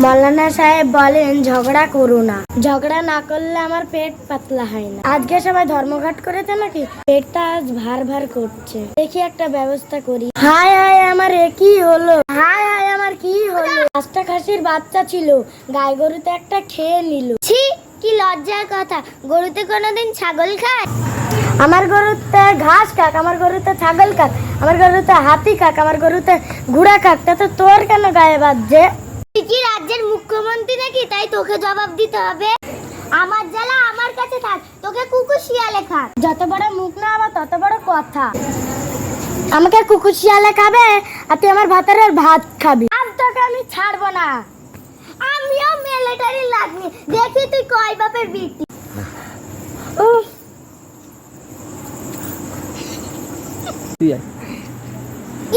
মৌলানা সাহেব বলেন ঝগড়া করো না, ঝগড়া না করলে আমার পেট পাতলা হয় না। আজকে সবাই ধর্মঘট করেছে নাকি, পেটটা আজ ভার ভার করছে, দেখি একটা ব্যবস্থা করি। হায় হায় আমার কি হলো, হায় হায় আমার কি হলো। 5টা খাসির বাচ্চা ছিল, গাই গরুতে একটা খেয়ে নিল। ছি, কি লজ্জার কথা। গরুতে কোনোদিন ছাগল খায়? আমার গরুতে ঘাস খাক, আমার গরুতে ছাগল খাক, আমার গরুতে হাতি খাক, আমার গরুতে ঘোড়া খাক, তাতে তোর কেন গায়ে বাজছে? তুই কি রাজ্যের মুখ্যমন্ত্রী নাকি, তাই তোকে জবাব দিতে হবে? আমার জ্বালা আমার কাছে থাক, তোকে কুকুর শিয়ালে খাক। যত বড় মুখ না আবার তত বড় কথা। আমাকে কুকুর শিয়ালে খাবে আর তুই আমার ভাতের ভাত খাবি। আজ তোকে আমি ছাড়বো না। আমিও মিলিটারি লাগনি, দেখি তুই কয় বাপের বিটি।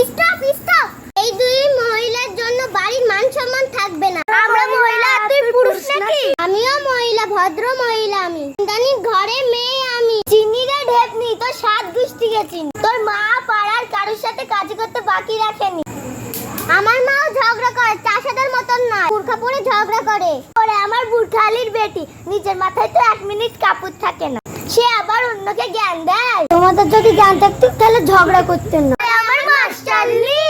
স্টপ স্টপ, এই দুই মহিলার জন্য বাড়ির মান সম্মান থাকবে না। আমরা মহিলা, তুই পুরুষ নাকি? আমিও মহিলা, ভদ্র মহিলা আমি। জানি ঘরে মেয়ে আমি। চিনি রে ঢেপনি, তোর 7 গোষ্ঠী গেছিন। তোর মা পাড়ার কারোর সাথে কাজ করতে বাকি রাখেনি। আমার মাও ঝগড়া করে, চাষাদের মতন নয়, বুরখা পরে ঝগড়া করে। ওরে আমার বুরখালির বেটি, নিজের মাথায় তো 1 মিনিট কাপড় থাকে না, সে আবার অন্যকে জ্ঞান দেয়। তোমাদের যদি জ্ঞান থাকতো তাহলে ঝগড়া করতেন না। আমার মাস্টারনি,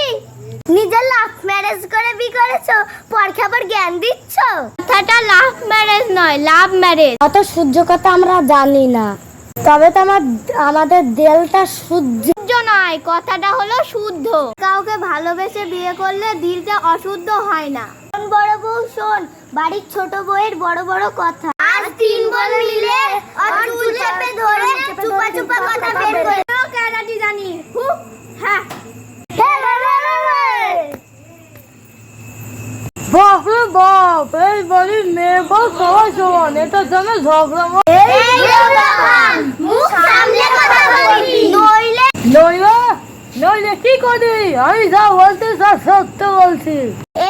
নিজের লাভ ম্যারেজ করে বি করেছো, পরকে আবার জ্ঞান দিচ্ছ। কথাটা লাভ ম্যারেজ নয়, লাভ ম্যারেজ। অত সূর্য কথা আমরা জানি না, তবে তো আমাদের দেলটা সূর্য নয়, কথাটা হলো শুদ্ধ। কাউকে ভালোবেসে বিয়ে করলে দিলটা অশুদ্ধ হয় না। শোন বড় বউ শোন, বাড়ির ছোট বউয়ের বড় বড় কথা। আজ 3 বোন মিলে আর চুল চেপে ধরে চুপা চুপা কথা বের করে। কেনাটি জানি হু হ্যাঁ। বাপরে বাপ, এই বাড়ির মেয়ে বউ সবাই সমান, এটা জানে ঝগড়া মুখ সামলে কথা বলবি, নইলে নইলে কি করি? আমি যা বলতে সব সত্য বলছি।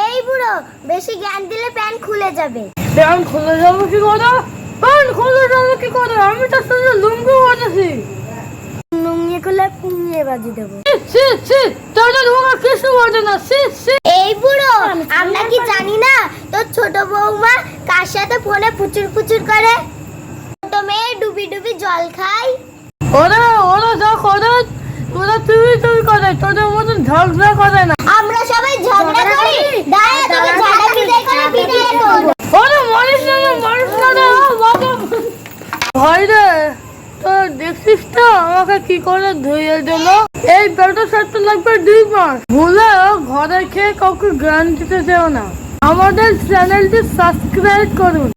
এই বুড়ো, বেশি জ্ঞান দিলে প্যান্ট খুলে যাবে। প্যান্ট খুলে যাবো কি করে? প্যান্ট খুলে যাবো কি করে? আমি তো শুধু লুঙ্গি বাজেছি। লুঙ্গি খুলে পুঙ্গিয়ে বাজি দেবো। তোদের তোমার কিছু বাজে না। এই বুড়ো, আমরা কি জানি না তোর ছোট বৌমা কার সাথে ফোনে পুচুর পুচুর করে? ছোট মেয়ে ডুবি ডুবি জল খায়। ওরা যা করে ওরা তুমি করে, তোদের মতন ঝগড়া করে না। আমরা সবাই ঝগড়া করি, দাঁড়া তোকে ঝাড়া বিদায় করে বিদায় করব। ওরে মরিস না বাবা। ভাই রে, তো দেখছিস তো আমাকে কি করে ধুয়ে দিল? এই বেটা সাথে লাগবে 2 মাস। ভুলে ঘরে খেয়ে কাউকে জ্ঞান দিতে চেও না। আমাদের চ্যানেলটি সাবস্ক্রাইব করুন।